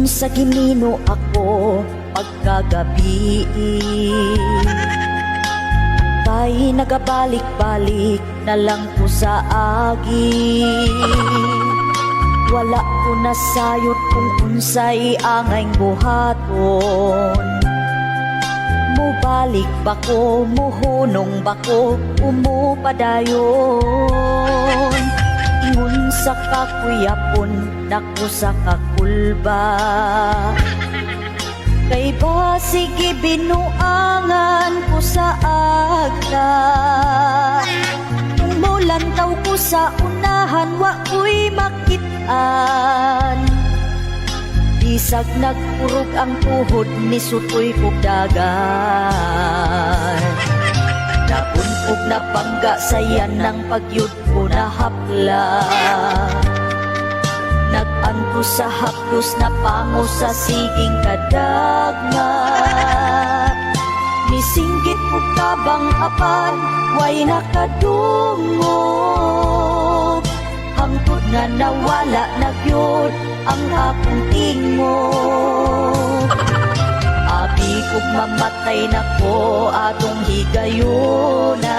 Sa ginino ako pagkagabi, kay nagabalik-balik na lang ko sa agi. Wala ko nasayot kung unsay angay buhaton. Mubalik ba ko, muhunong ba ko, umupadayon. Ingon sa kakuyapon, naku sa kakulba. Kay ba sige binuangan ko sa agta. Umulantaw ko sa unahan, wa ko'y makitaan. Isag nagpurog ang tuhod ni sutoy kog dagan. Nabuntog na bangga sayan ng pagyud ko na hapla. Nag-anto sa haplos na pango sa siging kadagna. Misinggit ko kabang apan, way nakadungog. Hangtod nga nawala na gyud ang akong tingog. Abi kog mamatay na ko atong higayuna.